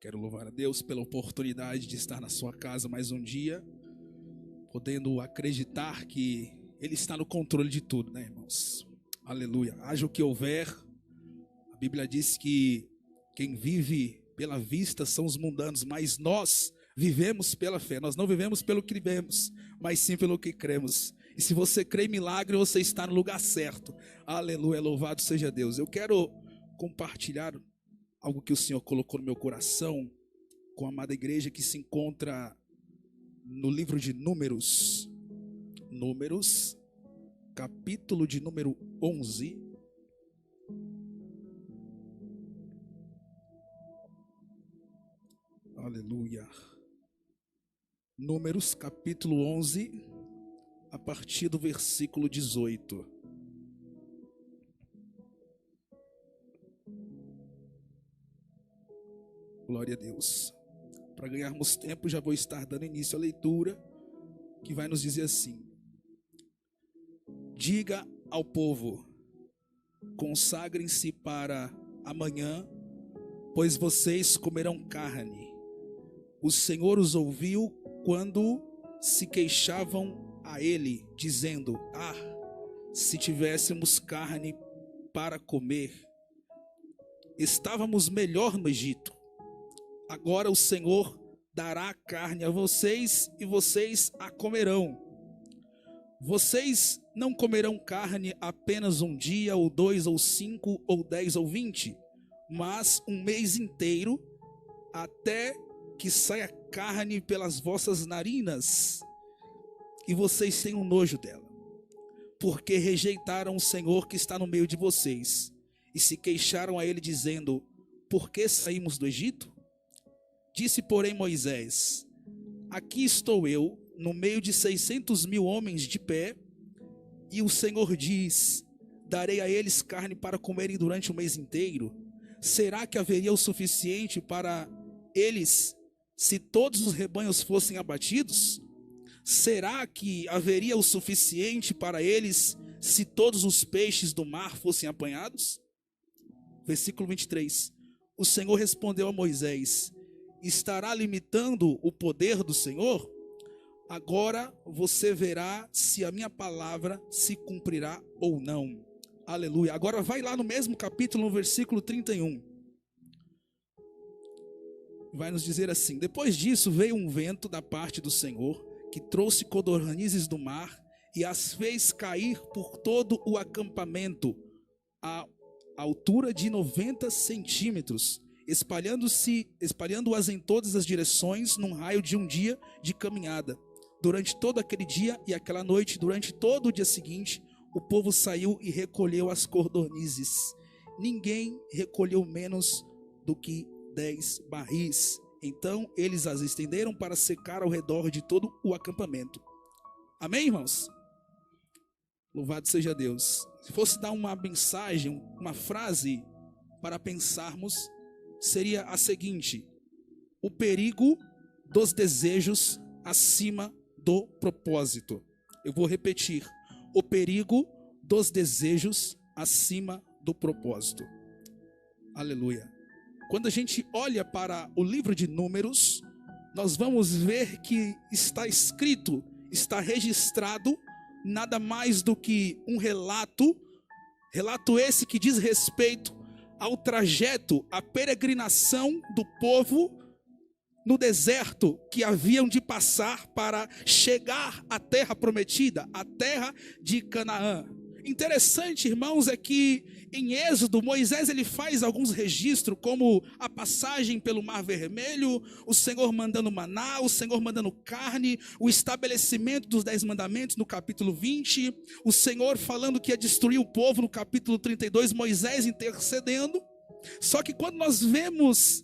Quero louvar a Deus pela oportunidade de estar na sua casa mais um dia, podendo acreditar que Ele está no controle de tudo, né, irmãos? Aleluia. Haja o que houver, a Bíblia diz que quem vive pela vista são os mundanos, mas nós vivemos pela fé. Nós não vivemos pelo que vemos, mas sim pelo que cremos. E se você crê em milagre, você está no lugar certo. Aleluia, louvado seja Deus. Eu quero compartilhar algo que o Senhor colocou no meu coração com a amada igreja que se encontra no livro de Números. Números, capítulo de número 11. Aleluia. Números, capítulo 11, a partir do versículo 18. Glória a Deus. Para ganharmos tempo, já vou estar dando início à leitura, que vai nos dizer assim: diga ao povo, consagrem-se para amanhã, pois vocês comerão carne. O Senhor os ouviu quando se queixavam a ele, dizendo: se tivéssemos carne para comer, estávamos melhor no Egito. Agora o Senhor dará carne a vocês e vocês a comerão. Vocês não comerão carne apenas um dia, ou 2, ou 5, ou 10, ou 20, mas um mês inteiro, até que saia carne pelas vossas narinas, e vocês tenham nojo dela, porque rejeitaram o Senhor que está no meio de vocês, e se queixaram a ele, dizendo: por que saímos do Egito? Disse, porém, Moisés: aqui estou eu, no meio de 600.000 homens de pé, e o Senhor diz: darei a eles carne para comerem durante o mês inteiro. Será que haveria o suficiente para eles, se todos os rebanhos fossem abatidos? Será que haveria o suficiente para eles, se todos os peixes do mar fossem apanhados? Versículo 23. O Senhor respondeu a Moisés: estará limitando o poder do Senhor? Agora você verá se a minha palavra se cumprirá ou não. Aleluia. Agora vai lá no mesmo capítulo, no versículo 31. Vai nos dizer assim: depois disso veio um vento da parte do Senhor, que trouxe codornizes do mar e as fez cair por todo o acampamento, a altura de 90 centímetros, espalhando-as em todas as direções, num raio de um dia de caminhada. Durante todo aquele dia e aquela noite, durante todo o dia seguinte, o povo saiu e recolheu as codornizes. Ninguém recolheu menos do que 10 barris. Então eles as estenderam para secar ao redor de todo o acampamento. Amém, irmãos? Louvado seja Deus. Se fosse dar uma mensagem, uma frase para pensarmos, seria a seguinte: o perigo dos desejos acima do propósito. Eu vou repetir: o perigo dos desejos acima do propósito. Aleluia. Quando a gente olha para o livro de Números, nós vamos ver que está escrito, está registrado nada mais do que um relato esse que diz respeito ao trajeto, à peregrinação do povo no deserto que haviam de passar para chegar à terra prometida, a terra de Canaã. Interessante, irmãos, é que em Êxodo, Moisés ele faz alguns registros, como a passagem pelo Mar Vermelho, o Senhor mandando maná, o Senhor mandando carne, o estabelecimento dos 10 mandamentos no capítulo 20, o Senhor falando que ia destruir o povo no capítulo 32, Moisés intercedendo. Só que quando nós vemos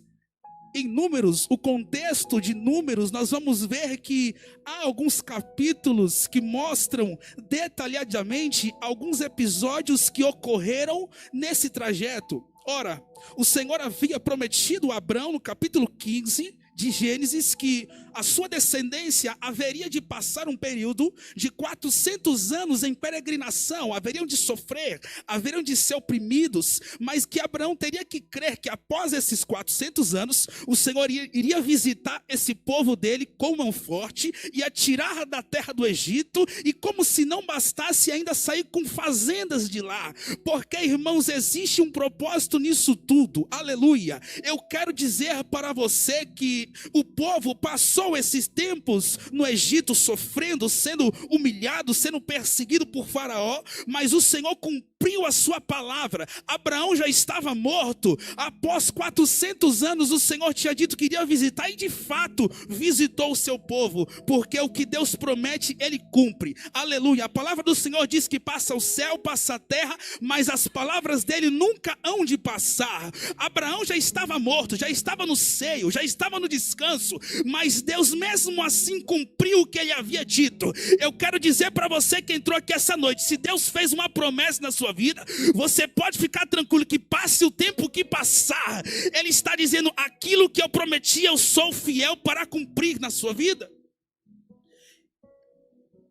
em Números, o contexto de Números, nós vamos ver que há alguns capítulos que mostram detalhadamente alguns episódios que ocorreram nesse trajeto. Ora, o Senhor havia prometido a Abrão, no capítulo 15 de Gênesis que a sua descendência haveria de passar um período de 400 anos em peregrinação, haveriam de sofrer, haveriam de ser oprimidos, mas que Abraão teria que crer que após esses 400 anos, o Senhor iria visitar esse povo dele com mão forte, ia tirar da terra do Egito, e como se não bastasse ainda sair com fazendas de lá, porque, irmãos, existe um propósito nisso tudo, aleluia. Eu quero dizer para você que o povo passou esses tempos no Egito sofrendo, sendo humilhado, sendo perseguido por Faraó, mas o Senhor cumpriu a sua palavra. Abraão já estava morto, após 400 anos o Senhor tinha dito que iria visitar, e de fato visitou o seu povo, porque o que Deus promete, Ele cumpre, aleluia. A palavra do Senhor diz que passa o céu, passa a terra, mas as palavras dele nunca hão de passar. Abraão já estava morto, já estava no seio, já estava no descanso, mas Deus mesmo assim cumpriu o que ele havia dito. Eu quero dizer para você que entrou aqui essa noite, se Deus fez uma promessa na sua vida, você pode ficar tranquilo que passe o tempo que passar, Ele está dizendo: aquilo que eu prometi, eu sou fiel para cumprir na sua vida.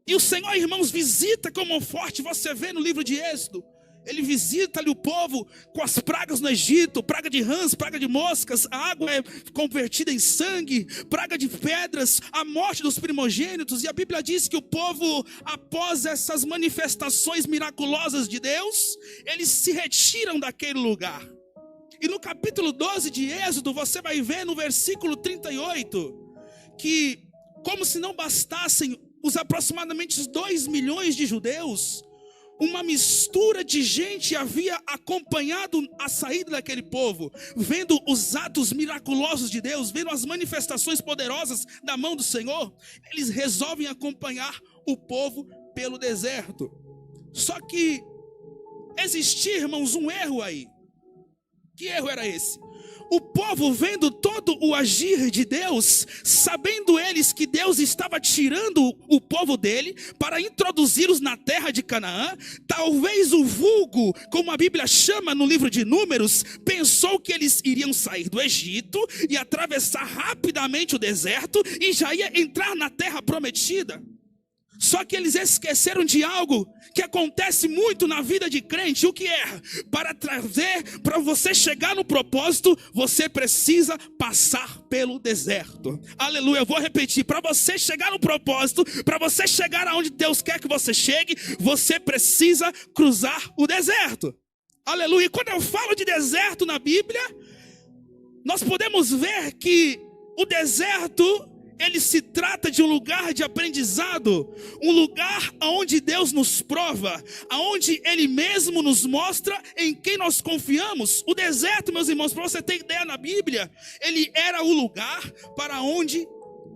E o Senhor, irmãos, visita com mão forte. Você vê no livro de Êxodo, Ele visita ali o povo com as pragas no Egito, praga de rãs, praga de moscas, a água é convertida em sangue, praga de pedras, a morte dos primogênitos. E a Bíblia diz que o povo, após essas manifestações miraculosas de Deus, eles se retiram daquele lugar. E no capítulo 12 de Êxodo, você vai ver no versículo 38, que como se não bastassem os aproximadamente 2 milhões de judeus, uma mistura de gente havia acompanhado a saída daquele povo, vendo os atos miraculosos de Deus, vendo as manifestações poderosas da mão do Senhor. Eles resolvem acompanhar o povo pelo deserto. Só que existia, irmãos, um erro aí. Que erro era esse? O povo, vendo todo o agir de Deus, sabendo eles que Deus estava tirando o povo dele para introduzi-los na terra de Canaã, talvez o vulgo, como a Bíblia chama no livro de Números, pensou que eles iriam sair do Egito e atravessar rapidamente o deserto e já ia entrar na terra prometida. Só que eles esqueceram de algo que acontece muito na vida de crente. O que é? Para você chegar no propósito, você precisa passar pelo deserto. Aleluia, eu vou repetir. Para você chegar no propósito, para você chegar aonde Deus quer que você chegue, você precisa cruzar o deserto. Aleluia, e quando eu falo de deserto na Bíblia, nós podemos ver que o deserto, ele se trata de um lugar de aprendizado, um lugar onde Deus nos prova, onde Ele mesmo nos mostra em quem nós confiamos. O deserto, meus irmãos, para você ter ideia, na Bíblia, ele era o lugar para onde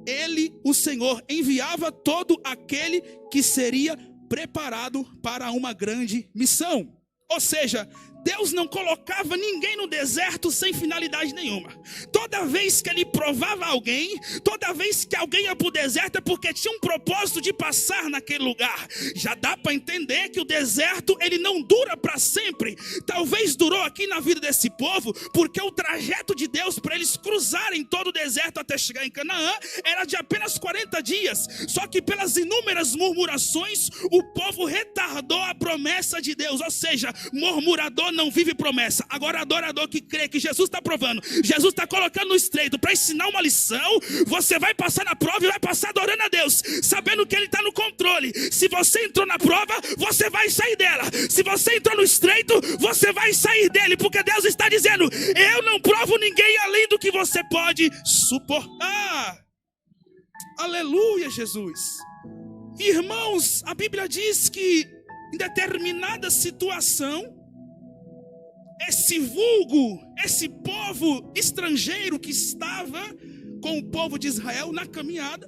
Ele, o Senhor, enviava todo aquele que seria preparado para uma grande missão. Ou seja, Deus não colocava ninguém no deserto sem finalidade nenhuma. Toda vez que Ele provava alguém, toda vez que alguém ia para o deserto, é porque tinha um propósito de passar naquele lugar. Já dá para entender que o deserto, ele não dura para sempre. Talvez durou aqui na vida desse povo, porque o trajeto de Deus para eles cruzarem todo o deserto até chegar em Canaã era de apenas 40 dias. Só que pelas inúmeras murmurações, o povo retardou a promessa de Deus. Ou seja, murmurador não vive promessa. Agora adorador que crê que Jesus está provando, Jesus está colocando no estreito para ensinar uma lição, você vai passar na prova e vai passar adorando a Deus, sabendo que Ele está no controle. Se você entrou na prova, você vai sair dela. Se você entrou no estreito, você vai sair dele, porque Deus está dizendo: eu não provo ninguém além do que você pode suportar. Aleluia, Jesus. Irmãos, a Bíblia diz que em determinada situação, esse vulgo, esse povo estrangeiro que estava com o povo de Israel na caminhada,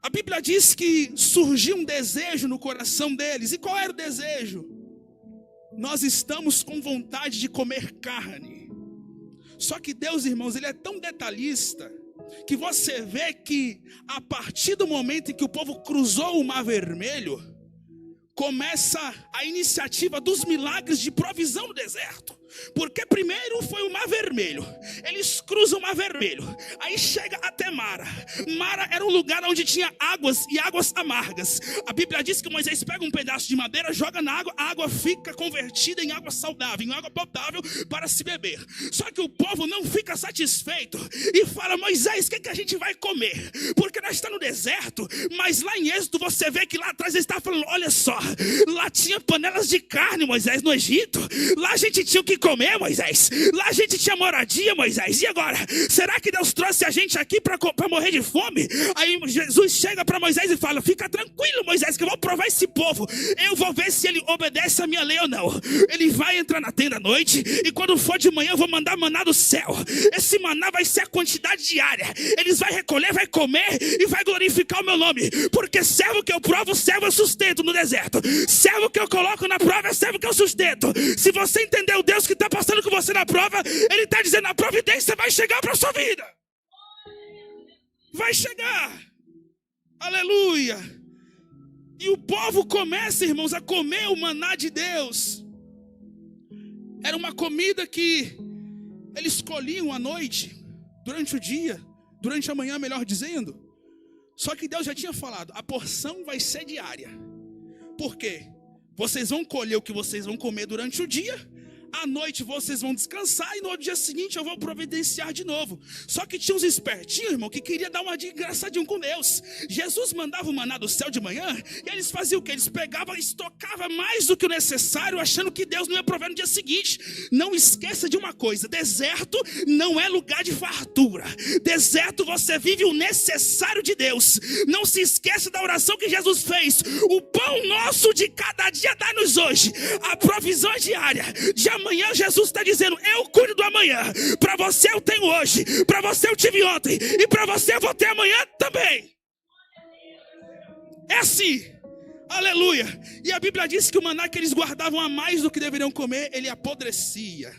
a Bíblia diz que surgiu um desejo no coração deles. E qual era o desejo? Nós estamos com vontade de comer carne. Só que Deus, irmãos, Ele é tão detalhista, que você vê que a partir do momento em que o povo cruzou o Mar Vermelho, começa a iniciativa dos milagres de provisão no deserto. Porque primeiro foi o Mar Vermelho. Eles eles cruzam o Mar Vermelho, aí chega até Mara. Mara era um lugar onde tinha águas e águas amargas. A Bíblia diz que Moisés pega um pedaço de madeira, joga na água, a água fica convertida em água saudável, em água potável para se beber. Só que o povo não fica satisfeito e fala: Moisés, o que a gente vai comer? Porque nós estamos no deserto. Mas lá em Êxodo você vê que lá atrás ele está falando: olha só, lá tinha panelas de carne, Moisés, no Egito. Lá a gente tinha o que comer, Moisés. Lá a gente tinha moradia, Moisés. E agora? Será que Deus trouxe a gente aqui para morrer de fome? Aí Jesus chega para Moisés e fala: fica tranquilo, Moisés, que eu vou provar esse povo. Eu vou ver se ele obedece a minha lei ou não. Ele vai entrar na tenda à noite e quando for de manhã eu vou mandar maná do céu. Esse maná vai ser a quantidade diária. Eles vão recolher, vai comer e vai glorificar o meu nome. Porque servo que eu provo, servo eu sustento no deserto. Servo que eu coloco na prova, é servo que eu sustento. Se você entender o Deus que está passando com você na prova, Ele está dizendo: a providência vai chegar para a sua vida. Vai chegar. Aleluia. E o povo começa, irmãos, a comer o maná de Deus. Era uma comida que eles escolhiam à noite, durante o dia, durante a manhã, melhor dizendo. Só que Deus já tinha falado: a porção vai ser diária. Por quê? Vocês vão colher o que vocês vão comer durante o dia. À noite vocês vão descansar e no dia seguinte eu vou providenciar de novo. Só que tinha uns espertinhos, irmão, que queria dar uma de engraçadinho com Deus. Jesus mandava o maná do céu de manhã e eles faziam o que? Eles pegavam e estocavam mais do que o necessário, achando que Deus não ia prover no dia seguinte. Não esqueça de uma coisa: deserto não é lugar de fartura. Deserto você vive o necessário de Deus. Não se esqueça da oração que Jesus fez: o pão nosso de cada dia dá-nos hoje. A provisão é diária. De amanhã Jesus está dizendo: eu cuido do amanhã. Para você eu tenho hoje, para você eu tive ontem, e para você eu vou ter amanhã também. É assim. Aleluia. E a Bíblia diz que o maná que eles guardavam a mais do que deveriam comer, ele apodrecia.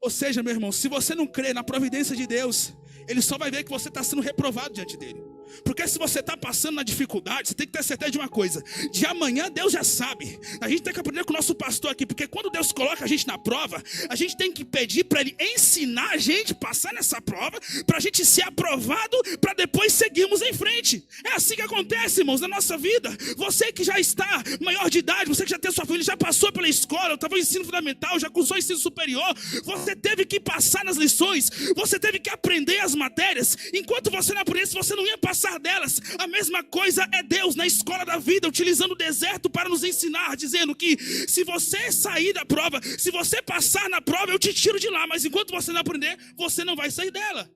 Ou seja, meu irmão, se você não crê na providência de Deus, Ele só vai ver que você está sendo reprovado diante dele. Porque se você está passando na dificuldade, você tem que ter certeza de uma coisa: de amanhã Deus já sabe. A gente tem que aprender com o nosso pastor aqui, porque quando Deus coloca a gente na prova, a gente tem que pedir para Ele ensinar a gente a passar nessa prova, para a gente ser aprovado, para depois seguirmos em frente. É assim que acontece, irmãos, na nossa vida. Você que já está maior de idade, você que já tem sua família, já passou pela escola, estava no ensino fundamental, já cursou ensino superior, você teve que passar nas lições, você teve que aprender as matérias. Enquanto você não aprendesse, você não ia passar delas. A mesma coisa é Deus na escola da vida, utilizando o deserto para nos ensinar, dizendo que se você sair da prova, se você passar na prova, eu te tiro de lá, mas enquanto você não aprender, você não vai sair dela.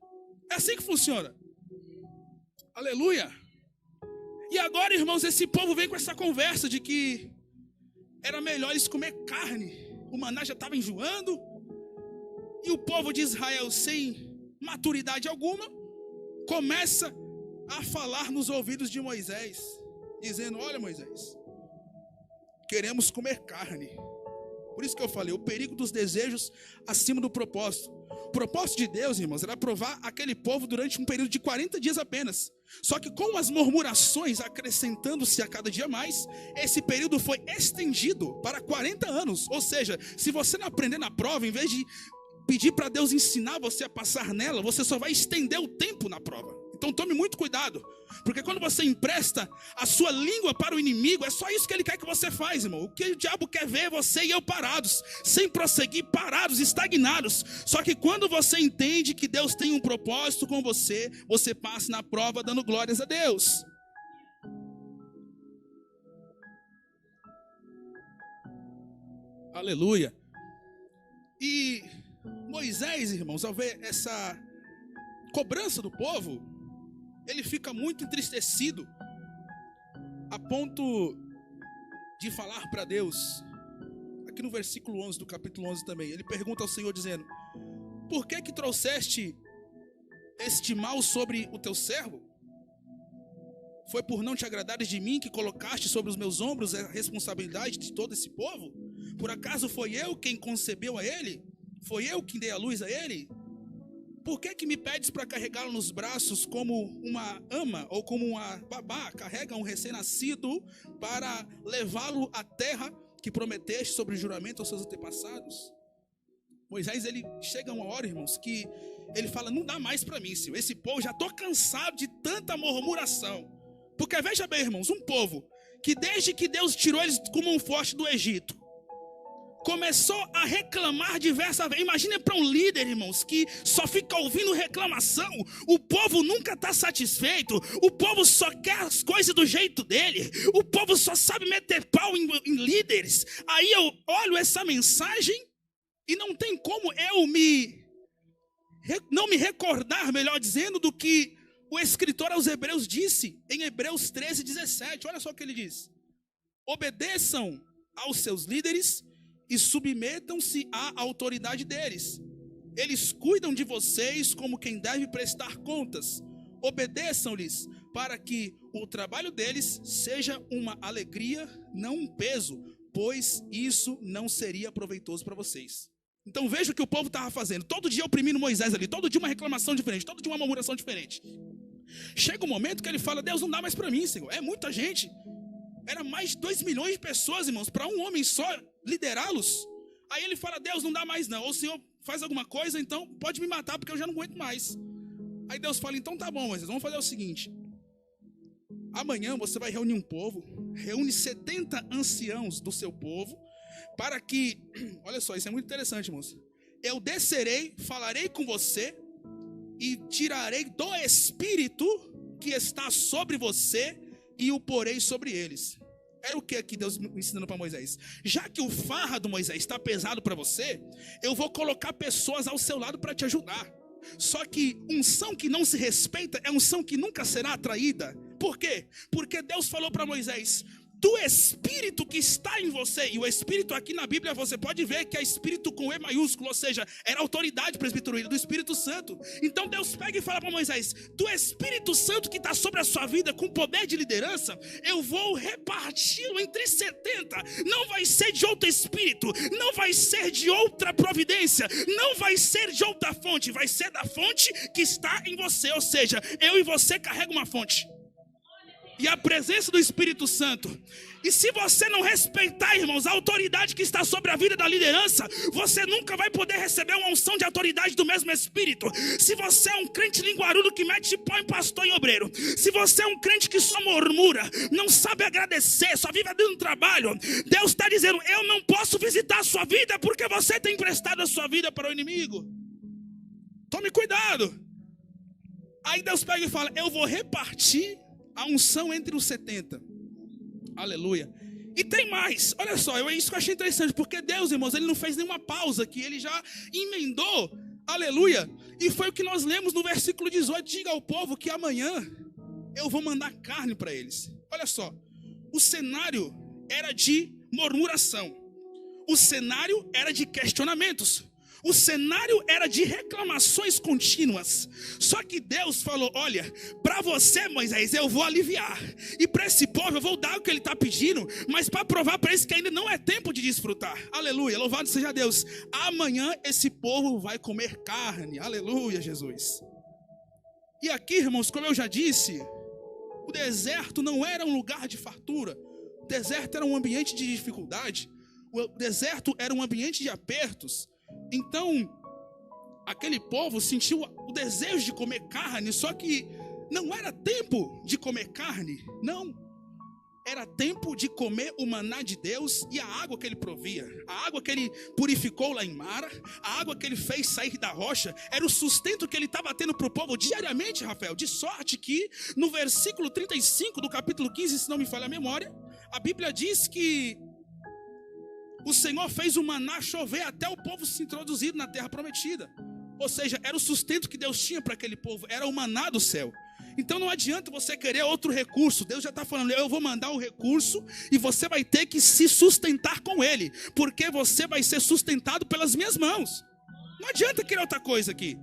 É assim que funciona. Aleluia. E agora, irmãos, esse povo vem com essa conversa de que era melhor eles comer carne. O maná já estava enjoando. E o povo de Israel, sem maturidade alguma, começa a falar nos ouvidos de Moisés, dizendo: olha, Moisés, queremos comer carne. Por isso que eu falei, o perigo dos desejos acima do propósito. O propósito de Deus, irmãos, era provar aquele povo durante um período de 40 dias apenas. Só que com as murmurações acrescentando-se a cada dia mais, esse período foi estendido para 40 anos. Ou seja, se você não aprender na prova, em vez de pedir para Deus ensinar você a passar nela, você só vai estender o tempo na prova. Então tome muito cuidado, porque quando você empresta a sua língua para o inimigo, é só isso que ele quer que você faça, irmão. O que o diabo quer ver é você e eu parados, sem prosseguir, parados, estagnados. Só que quando você entende que Deus tem um propósito com você, você passa na prova dando glórias a Deus. Aleluia. E Moisés, irmãos, ao ver essa cobrança do povo, ele fica muito entristecido, a ponto de falar para Deus, aqui no versículo 11 do capítulo 11 também, ele pergunta ao Senhor dizendo: por que trouxeste este mal sobre o teu servo? Foi por não te agradares de mim que colocaste sobre os meus ombros a responsabilidade de todo esse povo? Por acaso foi eu quem concebeu a ele? Foi eu quem dei a luz a ele? Por que me pedes para carregá-lo nos braços como uma ama ou como uma babá carrega um recém-nascido para levá-lo à terra que prometeste sobre juramento aos seus antepassados? Moisés, ele chega uma hora, irmãos, que ele fala, não dá mais para mim, Senhor. Esse povo, já estou cansado de tanta murmuração. Porque veja bem, irmãos, um povo que desde que Deus tirou eles com mão forte do Egito, começou a reclamar diversas vezes. Imagina para um líder, irmãos, que só fica ouvindo reclamação. O povo nunca está satisfeito. O povo só quer as coisas do jeito dele. O povo só sabe meter pau em líderes. Aí eu olho essa mensagem e não tem como eu não me recordar, melhor dizendo, do que o escritor aos Hebreus disse em Hebreus 13:17. Olha só o que ele diz: obedeçam aos seus líderes e submetam-se à autoridade deles. Eles cuidam de vocês como quem deve prestar contas. Obedeçam-lhes para que o trabalho deles seja uma alegria, não um peso, pois isso não seria proveitoso para vocês. Então veja o que o povo estava fazendo. Todo dia oprimindo Moisés ali, todo dia uma reclamação diferente, todo dia uma murmuração diferente. Chega um momento que ele fala, Deus, não dá mais para mim, Senhor. É muita gente. Era mais de 2 milhões de pessoas, irmãos, para um homem só liderá-los. Aí ele fala, Deus, não dá mais não. Ou o Senhor faz alguma coisa, então pode me matar, porque eu já não aguento mais. Aí Deus fala, então tá bom, Moisés, vamos fazer o seguinte. Amanhã você vai reunir um povo, reúne 70 anciãos do seu povo, para que, olha só, isso é muito interessante, irmãos. Eu descerei, falarei com você e tirarei do Espírito que está sobre você e o porei sobre eles. Era o que aqui Deus ensinando para Moisés? Já que o fardo, Moisés, está pesado para você, eu vou colocar pessoas ao seu lado para te ajudar. Só que unção que não se respeita é unção que nunca será atraída. Por quê? Porque Deus falou para Moisés, do Espírito que está em você, e o Espírito aqui na Bíblia você pode ver que é Espírito com E maiúsculo, ou seja, era autoridade presbiteruída do Espírito Santo. Então Deus pega e fala para Moisés, do Espírito Santo que está sobre a sua vida com poder de liderança, eu vou reparti-lo entre 70, não vai ser de outro Espírito, não vai ser de outra providência, não vai ser de outra fonte, vai ser da fonte que está em você, ou seja, eu e você carregam uma fonte. E a presença do Espírito Santo. E se você não respeitar, irmãos, a autoridade que está sobre a vida da liderança, você nunca vai poder receber uma unção de autoridade do mesmo Espírito. Se você é um crente linguarudo que mete pau em pastor e obreiro, se você é um crente que só murmura, não sabe agradecer, só vive dentro do trabalho, Deus está dizendo, eu não posso visitar a sua vida porque você tem emprestado a sua vida para o inimigo. Tome cuidado. Aí Deus pega e fala, eu vou repartir a unção entre os 70. Aleluia. E tem mais, olha só, é isso que eu achei interessante, porque Deus, irmãos, ele não fez nenhuma pausa aqui, ele já emendou, aleluia. E foi o que nós lemos no versículo 18, diga ao povo que amanhã eu vou mandar carne para eles. Olha só, o cenário era de murmuração, o cenário era de questionamentos, o cenário era de reclamações contínuas. Só que Deus falou, olha, para você, Moisés, eu vou aliviar. E para esse povo eu vou dar o que ele está pedindo, mas para provar para eles que ainda não é tempo de desfrutar. Aleluia, louvado seja Deus. Amanhã esse povo vai comer carne. Aleluia, Jesus. E aqui, irmãos, como eu já disse, o deserto não era um lugar de fartura. O deserto era um ambiente de dificuldade. O deserto era um ambiente de apertos. Então, aquele povo sentiu o desejo de comer carne, só que não era tempo de comer carne, não. Era tempo de comer o maná de Deus e a água que ele provia. A água que ele purificou lá em Mara, a água que ele fez sair da rocha, era o sustento que ele estava tendo para o povo diariamente, Rafael. De sorte que no versículo 35 do capítulo 15, se não me falha a memória, a Bíblia diz que o Senhor fez o maná chover até o povo se introduzir na terra prometida. Ou seja, era o sustento que Deus tinha para aquele povo, era o maná do céu. Então não adianta você querer outro recurso. Deus já está falando, eu vou mandar o recurso e você vai ter que se sustentar com ele, porque você vai ser sustentado pelas minhas mãos. Não adianta querer outra coisa aqui.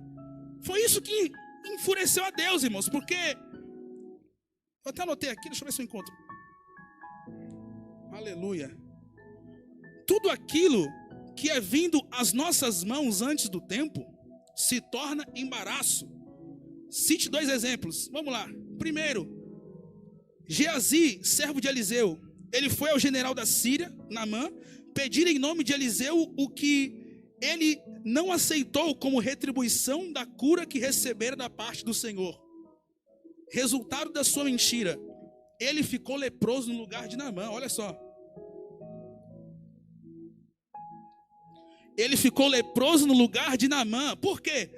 Foi isso que enfureceu a Deus, irmãos, porque eu até anotei aqui, deixa eu ver se eu encontro. Aleluia. Tudo aquilo que é vindo às nossas mãos antes do tempo se torna embaraço. Cite 2 exemplos, vamos lá. Primeiro, Geazi, servo de Eliseu, ele foi ao general da Síria, Naamã, pedir em nome de Eliseu o que ele não aceitou como retribuição da cura que recebera da parte do Senhor. Resultado da sua mentira, ele ficou leproso no lugar de Naamã. Olha só. Ele ficou leproso no lugar de Naamã. Por quê?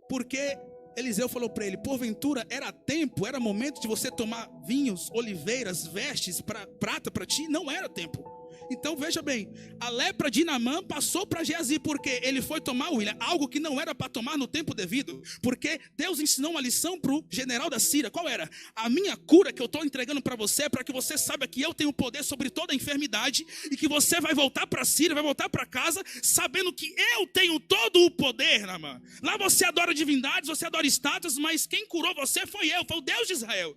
Porque Eliseu falou para ele: porventura era tempo, era momento de você tomar vinhos, oliveiras, vestes, prata para ti? Não era tempo. Então veja bem, a lepra de Naamã passou para Geazi, porque ele foi tomar, William, algo que não era para tomar no tempo devido. Porque Deus ensinou uma lição para o general da Síria. Qual era? A minha cura que eu estou entregando para você é para que você saiba que eu tenho poder sobre toda a enfermidade, e que você vai voltar para a Síria, vai voltar para casa, sabendo que eu tenho todo o poder, Naamã. Lá você adora divindades, você adora estátuas, mas quem curou você foi eu, foi o Deus de Israel.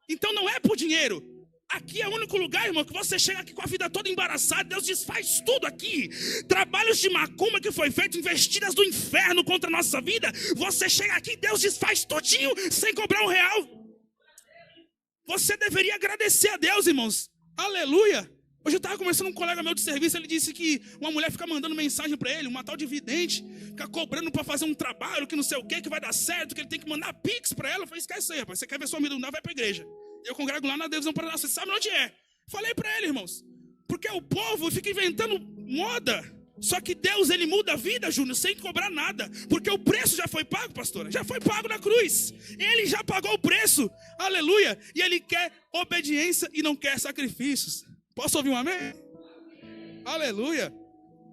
Então não é por dinheiro. Aqui é o único lugar, irmão, que você chega aqui com a vida toda embaraçada. Deus desfaz tudo aqui. Trabalhos de macumba que foi feito, investidas do inferno contra a nossa vida. Você chega aqui, Deus desfaz tudinho, sem cobrar R$1. Você deveria agradecer a Deus, irmãos. Aleluia. Hoje eu estava conversando com um colega meu de serviço. Ele disse que uma mulher fica mandando mensagem para ele, uma tal de vidente, fica cobrando para fazer um trabalho que não sei o que vai dar certo, que ele tem que mandar pix para ela. Eu falei: esquece isso aí, rapaz. Você quer ver sua vida não, vai para a igreja. Eu congrego lá na Divisão Paraná. Você sabe onde é? Falei para ele, irmãos. Porque o povo fica inventando moda. Só que Deus, ele muda a vida, Júnior, sem cobrar nada. Porque o preço já foi pago, pastora. Já foi pago na cruz. Ele já pagou o preço. Aleluia. E ele quer obediência e não quer sacrifícios. Posso ouvir um amém? Aleluia.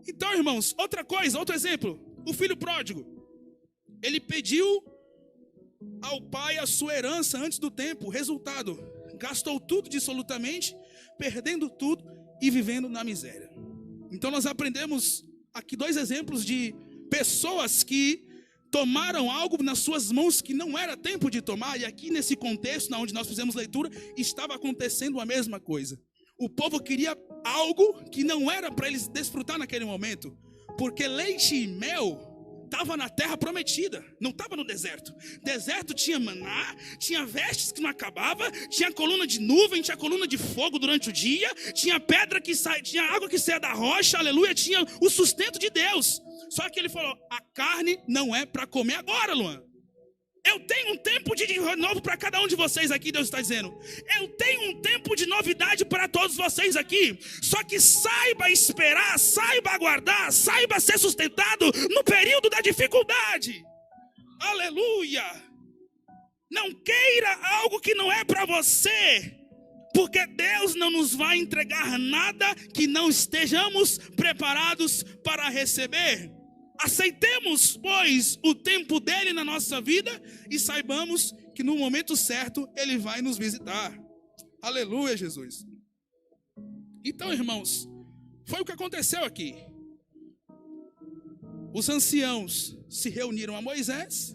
Então, irmãos, outra coisa, outro exemplo. O filho pródigo. Ele pediu ao pai a sua herança antes do tempo. Resultado: gastou tudo dissolutamente, perdendo tudo e vivendo na miséria. Então nós aprendemos aqui 2 exemplos de pessoas que tomaram algo nas suas mãos que não era tempo de tomar. E aqui nesse contexto, onde nós fizemos leitura, estava acontecendo a mesma coisa. O povo queria algo que não era para eles desfrutar naquele momento, porque leite e mel estava na terra prometida, não estava no deserto. Deserto tinha maná, tinha vestes que não acabava, tinha coluna de nuvem, tinha coluna de fogo durante o dia, tinha pedra que sai, tinha água que saia da rocha, aleluia, tinha o sustento de Deus. Só que ele falou: a carne não é para comer agora, Luan. Eu tenho um tempo de novo para cada um de vocês aqui, Deus está dizendo. Eu tenho um tempo de novidade para todos vocês aqui. Só que saiba esperar, saiba aguardar, saiba ser sustentado no período da dificuldade. Aleluia. Não queira algo que não é para você, porque Deus não nos vai entregar nada que não estejamos preparados para receber. Aceitemos, pois, o tempo dele na nossa vida e saibamos que no momento certo ele vai nos visitar. Aleluia, Jesus. Então, irmãos, foi o que aconteceu aqui. Os anciãos se reuniram a Moisés.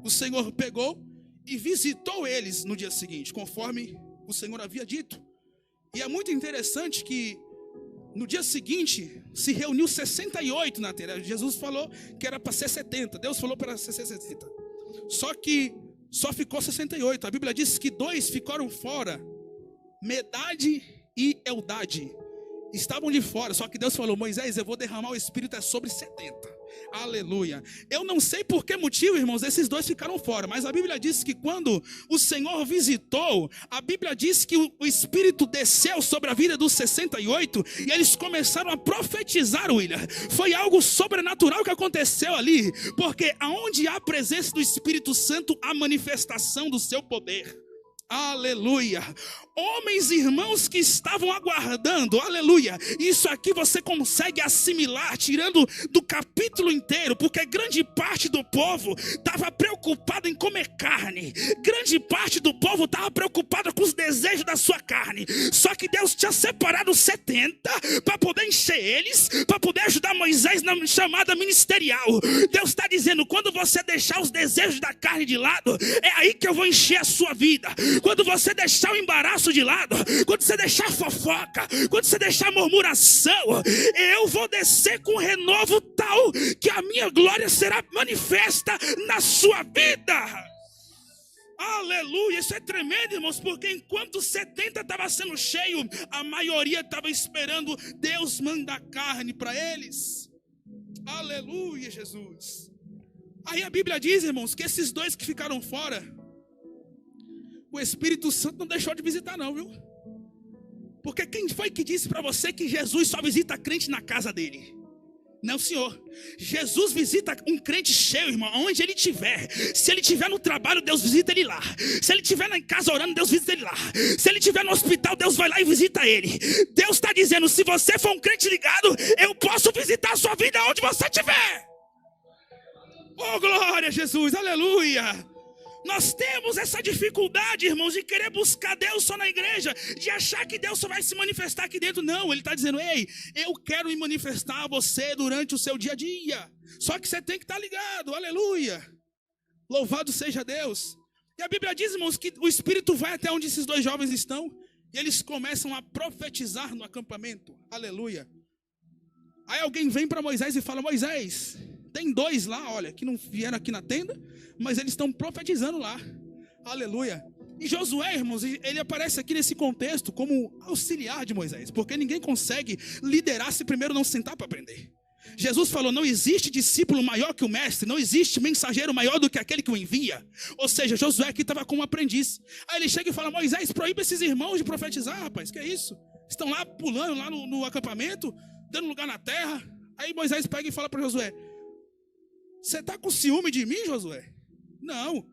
O Senhor pegou e visitou eles no dia seguinte, conforme o Senhor havia dito. E é muito interessante que no dia seguinte se reuniu 68 na terra. Jesus falou que era para ser 70. Deus falou para ser 70. Só que só ficou 68. A Bíblia diz que 2 ficaram fora. Medade e Eldade estavam de fora. Só que Deus falou: Moisés, eu vou derramar o Espírito sobre 70. Aleluia. Eu não sei por que motivo, irmãos, esses 2 ficaram fora, mas a Bíblia diz que quando o Senhor visitou, a Bíblia diz que o Espírito desceu sobre a vida dos 68 e eles começaram a profetizar, William. Foi algo sobrenatural que aconteceu ali, porque aonde há a presença do Espírito Santo, há manifestação do seu poder. Aleluia. Homens e irmãos que estavam aguardando, aleluia. Isso aqui você consegue assimilar tirando do capítulo inteiro, porque grande parte do povo estava preocupada em comer carne. Grande parte do povo estava preocupada com os desejos da sua carne. Só que Deus tinha separado 70 para poder encher eles, para poder ajudar Moisés na chamada ministerial. Deus está dizendo: quando você deixar os desejos da carne de lado, é aí que eu vou encher a sua vida. Quando você deixar o embaraço de lado, quando você deixar a fofoca, quando você deixar a murmuração, eu vou descer com renovo tal que a minha glória será manifesta na sua vida. Aleluia, isso é tremendo, irmãos, porque enquanto 70 estava sendo cheio, a maioria estava esperando Deus mandar carne para eles. Aleluia, Jesus. Aí a Bíblia diz, irmãos, que esses dois que ficaram fora, o Espírito Santo não deixou de visitar não, viu? Porque quem foi que disse para você que Jesus só visita crente na casa dele? Não, senhor. Jesus visita um crente cheio, irmão, onde ele estiver. Se ele estiver no trabalho, Deus visita ele lá. Se ele estiver em casa orando, Deus visita ele lá. Se ele estiver no hospital, Deus vai lá e visita ele. Deus está dizendo, se você for um crente ligado, eu posso visitar a sua vida onde você estiver. Oh, glória a Jesus, aleluia. Nós temos essa dificuldade, irmãos, de querer buscar Deus só na igreja, de achar que Deus só vai se manifestar aqui dentro. Não, Ele está dizendo, ei, eu quero me manifestar a você durante o seu dia a dia. Só que você tem que estar ligado, aleluia. Louvado seja Deus. E a Bíblia diz, irmãos, que o Espírito vai até onde esses dois jovens estão, e eles começam a profetizar no acampamento, aleluia. Aí alguém vem para Moisés e fala, Moisés, tem dois lá, olha, que não vieram aqui na tenda, mas eles estão profetizando lá, aleluia. E Josué, irmãos, ele aparece aqui nesse contexto como auxiliar de Moisés, porque ninguém consegue liderar se primeiro não sentar para aprender. Jesus falou, não existe discípulo maior que o mestre, não existe mensageiro maior do que aquele que o envia. Ou seja, Josué aqui estava como aprendiz. Aí ele chega e fala, Moisés, proíbe esses irmãos de profetizar, rapaz, que é isso? Estão lá pulando lá no acampamento, dando lugar na terra. Aí Moisés pega e fala para Josué, você está com ciúme de mim, Josué? Não,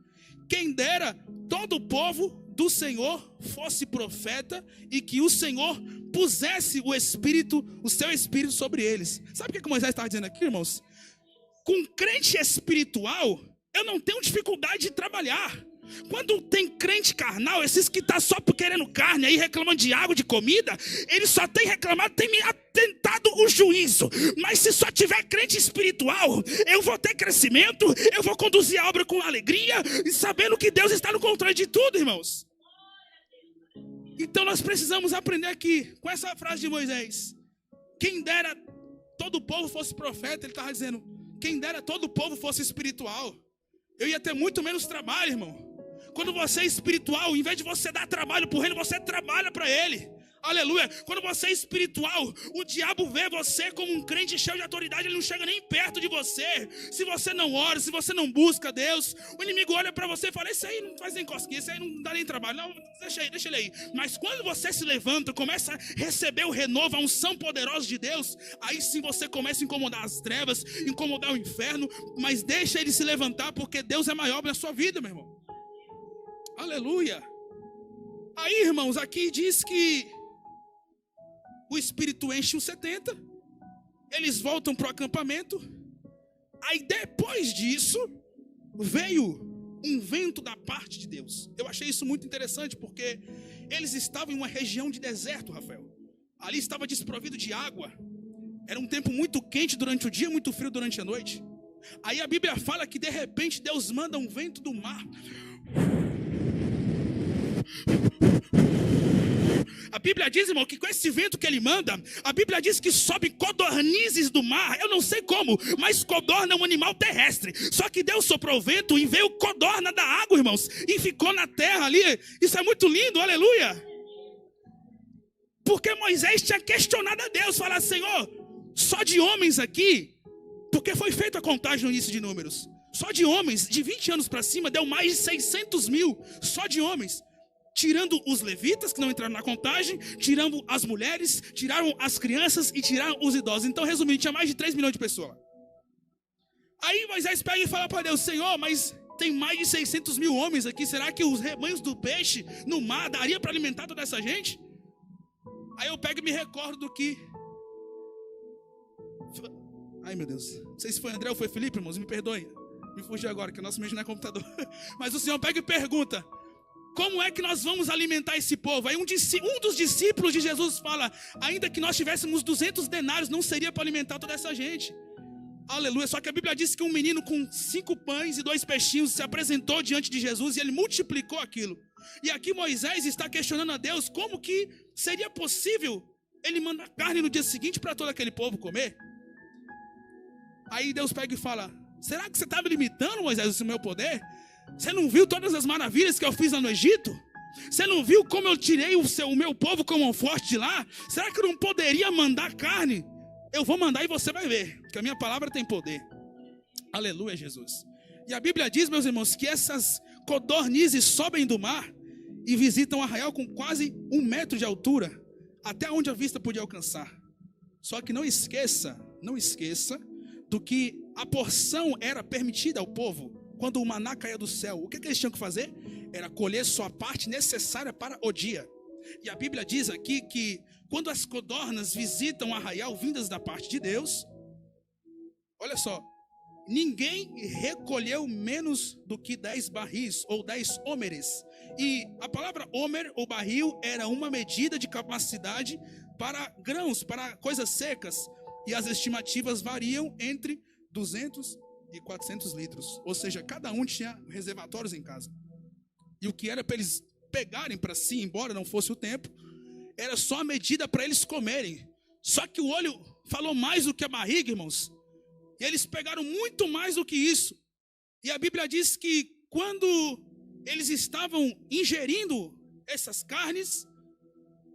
quem dera todo o povo do Senhor fosse profeta e que o Senhor pusesse o seu espírito sobre eles. Sabe o que Moisés está dizendo aqui, irmãos? Com crente espiritual, eu não tenho dificuldade de trabalhar. Quando tem crente carnal, esses que estão só querendo carne aí, reclamando de água, de comida, eles só têm reclamado, têm me atentado o juízo. Mas se só tiver crente espiritual, eu vou ter crescimento, eu vou conduzir a obra com alegria, e sabendo que Deus está no controle de tudo, irmãos. Então nós precisamos aprender aqui, com essa frase de Moisés, quem dera todo o povo fosse profeta, ele estava dizendo, quem dera todo o povo fosse espiritual, eu ia ter muito menos trabalho, irmão. Quando você é espiritual, em vez de você dar trabalho para o reino, você trabalha para ele. Aleluia. Quando você é espiritual, o diabo vê você como um crente cheio de autoridade, ele não chega nem perto de você. Se você não ora, se você não busca Deus, o inimigo olha para você e fala, esse aí não faz nem cosquinha, esse aí não dá nem trabalho. Não, deixa ele aí. Mas quando você se levanta, começa a receber o renovo, a unção poderosa de Deus, aí sim você começa a incomodar as trevas, incomodar o inferno, mas deixa ele se levantar, porque Deus é maior na sua vida, meu irmão. Aleluia. Aí, irmãos, aqui diz que o Espírito enche os 70, eles voltam para o acampamento. Aí depois disso, veio um vento da parte de Deus. Eu achei isso muito interessante, porque eles estavam em uma região de deserto, Rafael. Ali estava desprovido de água. Era um tempo muito quente durante o dia, muito frio durante a noite. Aí a Bíblia fala que de repente Deus manda um vento do mar. A Bíblia diz, irmão, que com esse vento que ele manda, a Bíblia diz que sobem codornizes do mar. Eu não sei como, mas codorna é um animal terrestre. Só que Deus soprou o vento e veio codorna da água, irmãos, e ficou na terra ali. Isso é muito lindo, aleluia. Porque Moisés tinha questionado a Deus, falar, Senhor, só de homens aqui, porque foi feita a contagem no início de Números, só de homens, de 20 anos para cima, deu mais de 600 mil, só de homens. Tirando os levitas, que não entraram na contagem, tirando as mulheres, tiraram as crianças e tiraram os idosos. Então, resumindo, tinha mais de 3 milhões de pessoas. Aí Moisés pega e fala para Deus, Senhor, mas tem mais de 600 mil homens aqui, será que os rebanhos do peixe no mar daria para alimentar toda essa gente? Aí eu pego e me recordo do que... Ai, meu Deus, não sei se foi André ou foi Felipe, irmãos, me perdoem. Me fugiu agora, que o nosso mesmo não é computador. Mas o Senhor pega e pergunta, como é que nós vamos alimentar esse povo? Aí um dos discípulos de Jesus fala, ainda que nós tivéssemos 200 denários, não seria para alimentar toda essa gente. Aleluia. Só que a Bíblia diz que um menino com 5 pães e 2 peixinhos se apresentou diante de Jesus e ele multiplicou aquilo. E aqui Moisés está questionando a Deus como que seria possível ele mandar carne no dia seguinte para todo aquele povo comer. Aí Deus pega e fala, será que você está me limitando, Moisés, o meu poder? Você não viu todas as maravilhas que eu fiz lá no Egito? Você não viu como eu tirei o meu povo como um forte de lá? Será que eu não poderia mandar carne Eu vou mandar e você vai ver, porque a minha palavra tem poder. Aleluia, Jesus. E a Bíblia diz, meus irmãos, que essas codornizes sobem do mar e visitam o arraial com quase 1 metro de altura, até onde a vista podia alcançar. Só que não esqueça do que a porção era permitida ao povo quando o maná caía do céu. O que eles tinham que fazer? Era colher só a parte necessária para o dia. E a Bíblia diz aqui que quando as codornas visitam o arraial vindas da parte de Deus, olha só, ninguém recolheu menos do que 10 barris ou 10 hómeres. E a palavra hómer ou barril era uma medida de capacidade para grãos, para coisas secas. E as estimativas variam entre 200 e 400 litros. Ou seja, cada um tinha reservatórios em casa. E o que era para eles pegarem para si, embora não fosse o tempo, era só a medida para eles comerem. Só que o olho falou mais do que a barriga, irmãos. E eles pegaram muito mais do que isso. E a Bíblia diz que quando eles estavam ingerindo essas carnes,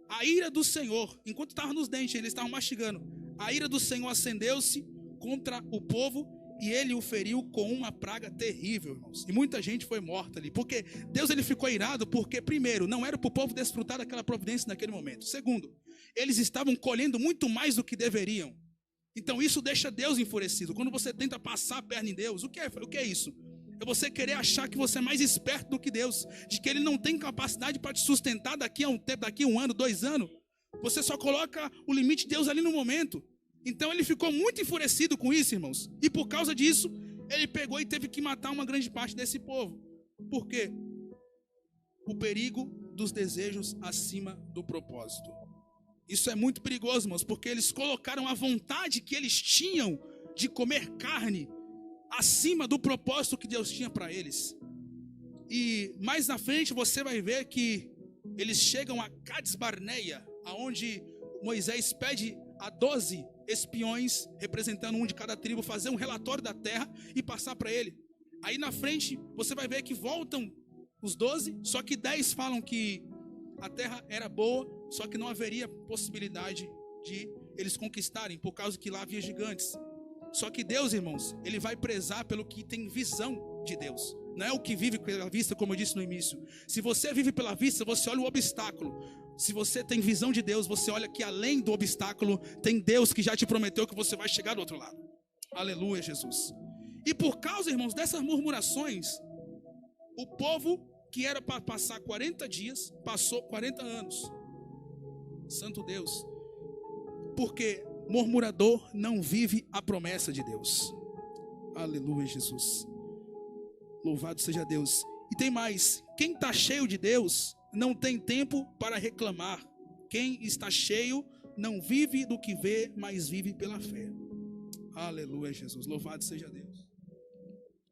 a ira do Senhor, enquanto estava nos dentes, eles estavam mastigando, a ira do Senhor acendeu-se contra o povo e ele o feriu com uma praga terrível, irmãos. E muita gente foi morta ali, porque Deus ele ficou irado, porque primeiro, não era para o povo desfrutar daquela providência naquele momento. Segundo, eles estavam colhendo muito mais do que deveriam. Então isso deixa Deus enfurecido. Quando você tenta passar a perna em Deus, o que é isso? É você querer achar que você é mais esperto do que Deus, de que Ele não tem capacidade para te sustentar daqui a um tempo, daqui a 1 ano, 2 anos. Você só coloca o limite de Deus ali no momento. Então ele ficou muito enfurecido com isso, irmãos. E por causa disso, ele pegou e teve que matar uma grande parte desse povo. Por quê? O perigo dos desejos acima do propósito. Isso é muito perigoso, irmãos, porque eles colocaram a vontade que eles tinham de comer carne acima do propósito que Deus tinha para eles. E mais na frente você vai ver que eles chegam a Cades Barneia, aonde Moisés pede a 12 espiões, representando um de cada tribo, fazer um relatório da terra e passar para ele. Aí na frente você vai ver que voltam os 12, só que 10 falam que a terra era boa, só que não haveria possibilidade de eles conquistarem, por causa que lá havia gigantes. Só que Deus, irmãos, Ele vai prezar pelo que tem visão de Deus. Não é o que vive pela vista, como eu disse no início. Se você vive pela vista, você olha o obstáculo. Se você tem visão de Deus, você olha que além do obstáculo, tem Deus que já te prometeu que você vai chegar do outro lado. Aleluia, Jesus. E por causa, irmãos, dessas murmurações, o povo que era para passar 40 dias, passou 40 anos. Santo Deus. Porque murmurador não vive a promessa de Deus. Aleluia, Jesus. Louvado seja Deus. E tem mais. Quem está cheio de Deus não tem tempo para reclamar. Quem está cheio não vive do que vê, mas vive pela fé. Aleluia, Jesus. Louvado seja Deus.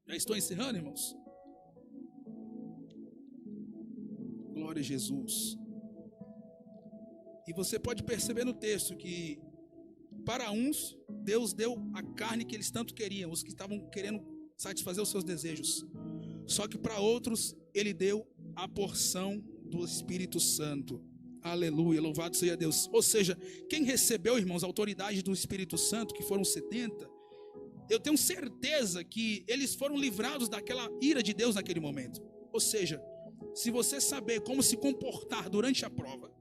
Já estou encerrando, irmãos. Glória a Jesus. E você pode perceber no texto que para uns Deus deu a carne que eles tanto queriam, os que estavam querendo satisfazer os seus desejos. Só que para outros Ele deu a porção do Espírito Santo. Aleluia, louvado seja Deus. Ou seja, quem recebeu, irmãos, a autoridade do Espírito Santo, que foram 70, eu tenho certeza que eles foram livrados daquela ira de Deus naquele momento. Ou seja, se você saber como se comportar durante a prova,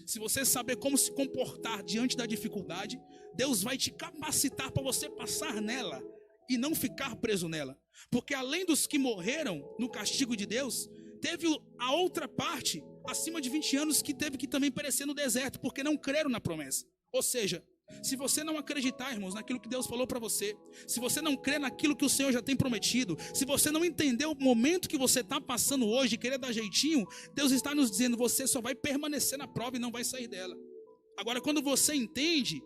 se você saber como se comportar diante da dificuldade, Deus vai te capacitar para você passar nela e não ficar preso nela. Porque além dos que morreram no castigo de Deus, teve a outra parte, acima de 20 anos, que teve que também perecer no deserto, porque não creram na promessa. Ou seja, se você não acreditar, irmãos, naquilo que Deus falou para você, se você não crer naquilo que o Senhor já tem prometido, se você não entender o momento que você está passando hoje, querer dar jeitinho, Deus está nos dizendo, você só vai permanecer na prova e não vai sair dela. Agora, quando você entende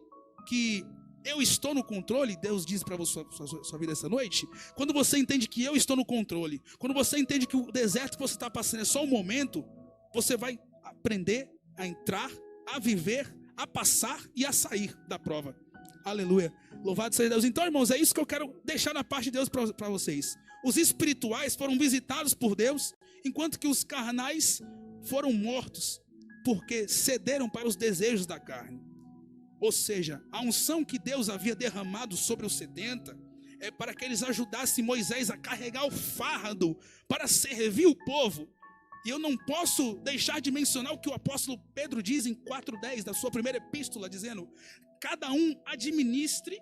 que eu estou no controle, Deus diz para sua vida essa noite, quando você entende que eu estou no controle, quando você entende que o deserto que você está passando é só um momento, você vai aprender a entrar, a viver, a passar e a sair da prova. Aleluia, louvado seja Deus. Então, irmãos, é isso que eu quero deixar na parte de Deus para vocês. Os espirituais foram visitados por Deus, enquanto que os carnais foram mortos, porque cederam para os desejos da carne. Ou seja, a unção que Deus havia derramado sobre os 70 é para que eles ajudassem Moisés a carregar o fardo para servir o povo. E eu não posso deixar de mencionar o que o apóstolo Pedro diz em 4:10 da sua primeira epístola, dizendo: cada um administre,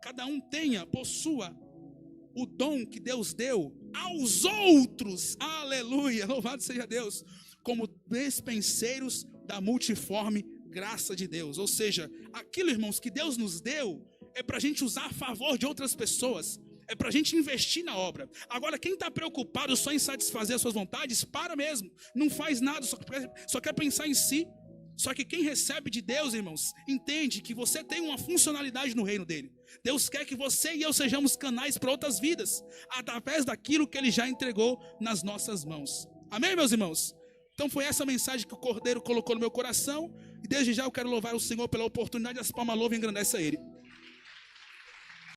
cada um possua o dom que Deus deu aos outros, aleluia, louvado seja Deus, como despenseiros da multiforme graça de Deus. Ou seja, aquilo, irmãos, que Deus nos deu é para a gente usar a favor de outras pessoas, é para a gente investir na obra. Agora, quem está preocupado só em satisfazer as suas vontades, para mesmo, não faz nada, só quer pensar em si. Só que quem recebe de Deus, irmãos, entende que você tem uma funcionalidade no reino dele. Deus quer que você e eu sejamos canais para outras vidas, através daquilo que ele já entregou nas nossas mãos. Amém, meus irmãos? Então foi essa mensagem que o Cordeiro colocou no meu coração. E desde já eu quero louvar o Senhor pela oportunidade. As palmas louvam e engrandecem a ele.